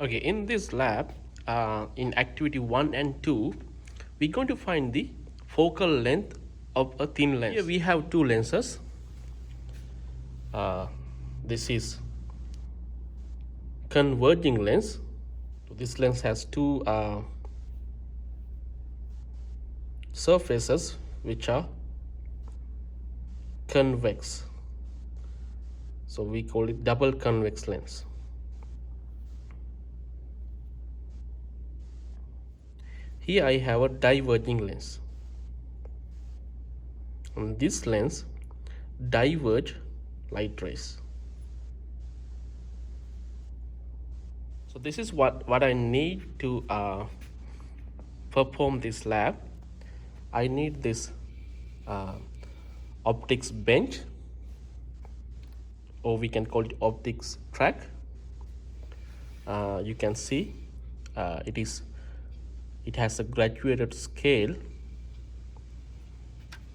Okay, in this lab, in activity 1 and 2, we're going to find the focal length of a thin lens. Here we have two lenses. This is converging lens. This lens has two surfaces which are convex. So we call it double convex lens. Here I have a diverging lens. And this lens diverge light rays. So this is what I need to perform this lab. I need this optics bench, or we can call it optics track. You can see it has a graduated scale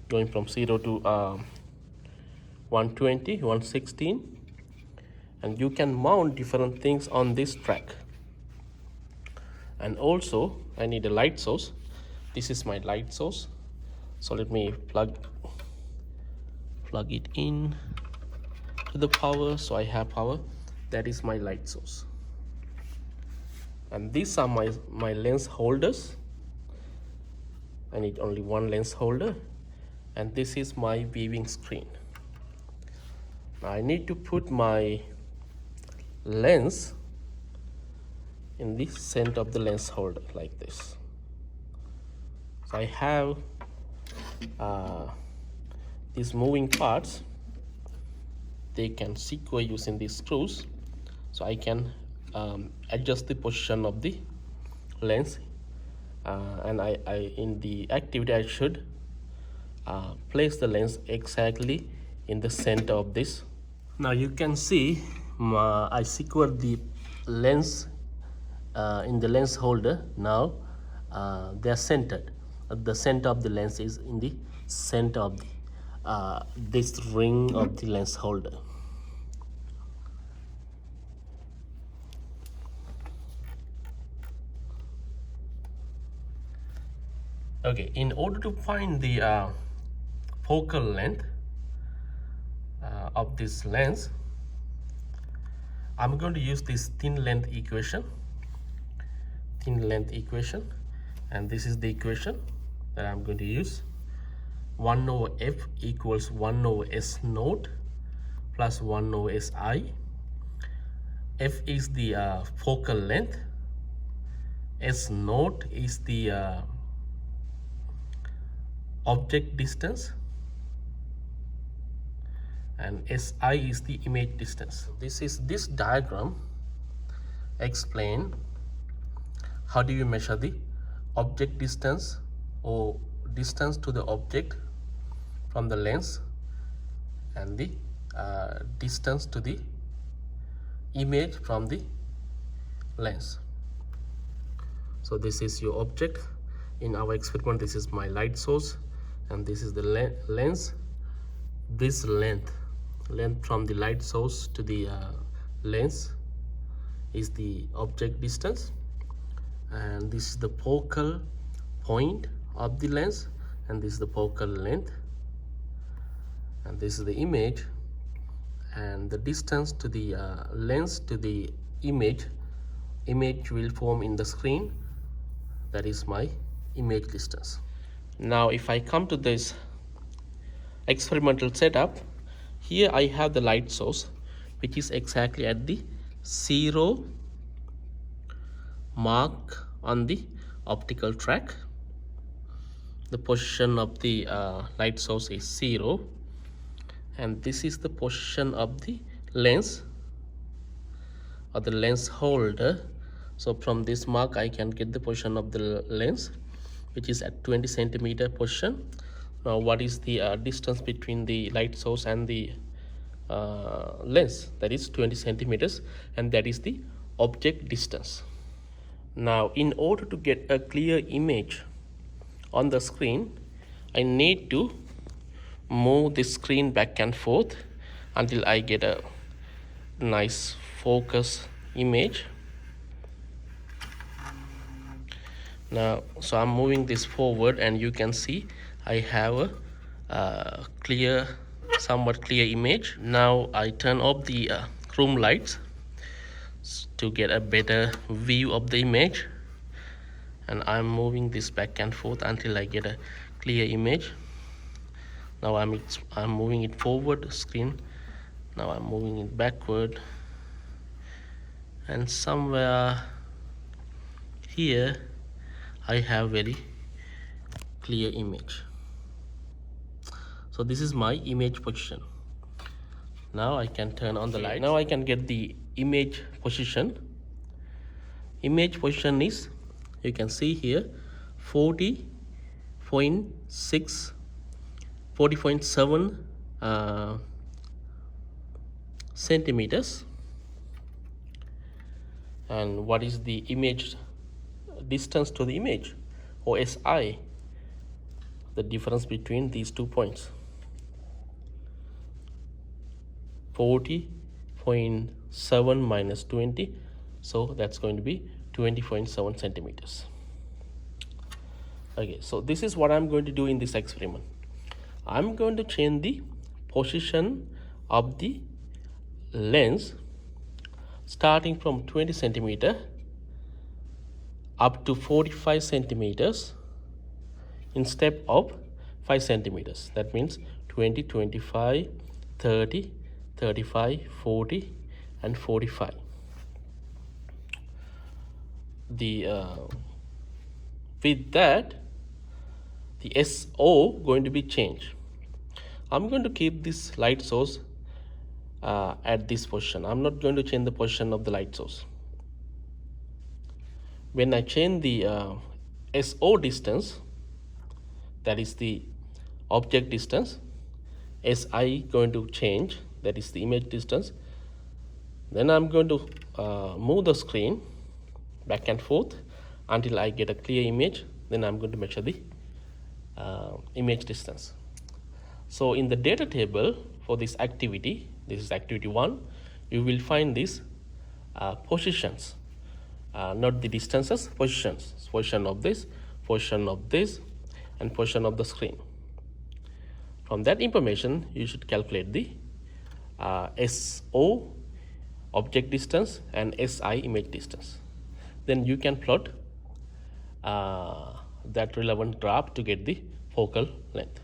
going from 0 to 120, 116, and you can mount different things on this track. And also I need a light source. This is my light source, so let me plug it in to the power. So I have power. That is my light source, and these are my lens holders. I need only one lens holder, and this is my viewing screen. Now I need to put my lens in the center of the lens holder like this. So I have these moving parts. They can secure using these screws, so I can adjust the position of the lens, and I in the activity I should place the lens exactly in the center of this. Now you can see I secured the lens in the lens holder. Now they are centered. The center of the lens is in the center of the this ring of the lens holder. Okay, in order to find the focal length of this lens, I'm going to use this thin length equation, and this is the equation that I'm going to use. 1 over f equals 1 over s naught plus 1 over si. F is the focal length, s naught is the object distance, and si is the image distance. This diagram explain how do you measure the object distance or distance to the object from the lens, and the distance to the image from the lens. So this is your object. In our experiment, this is my light source, and this is the lens. This length from the light source to the lens is the object distance, and this is the focal point of the lens, and this is the focal length, and this is the image, and the distance to the lens to the image will form in the screen. That is my image distance. Now if I come to this experimental setup, here I have the light source which is exactly at the 0 mark on the optical track. The position of the light source is 0, and this is the position of the lens or the lens holder. So from this mark I can get the position of the lens, which is at 20 centimeter position. Now what is the distance between the light source and the lens? That is 20 centimeters, and that is the object distance. Now in order to get a clear image on the screen, I need to move the screen back and forth until I get a nice focus image. Now, so I'm moving this forward, and you can see I have a clear, somewhat clear image. Now I turn off the room lights to get a better view of the image, and I'm moving this back and forth until I get a clear image. Now I'm moving it forward screen. Now I'm moving it backward, and somewhere here I have very clear image. So this is my image position. Now I can turn on the light. Now I can get the image position. Image position is, you can see here, 40.7 centimeters. And what is the image distance to the image, or SI, the difference between these 2 points? 40.7 minus 20, so that's going to be 20.7 centimeters. Okay, so this is what I'm going to do in this experiment. I'm going to change the position of the lens starting from 20 centimeter up to 45 centimeters in step of 5 centimeters. That means 20, 25, 30, 35, 40, and 45. With that, the SO going to be changed. I'm going to keep this light source at this position. I'm not going to change the position of the light source. When I change the SO distance, that is the object distance, SI going to change, that is the image distance. Then I'm going to move the screen back and forth until I get a clear image. Then I'm going to measure the image distance. So in the data table for this activity, this is activity 1, you will find these positions, not the distances, positions. Position of this, and position of the screen. From that information, you should calculate the SO object distance and SI image distance. Then you can plot that relevant graph to get the focal length.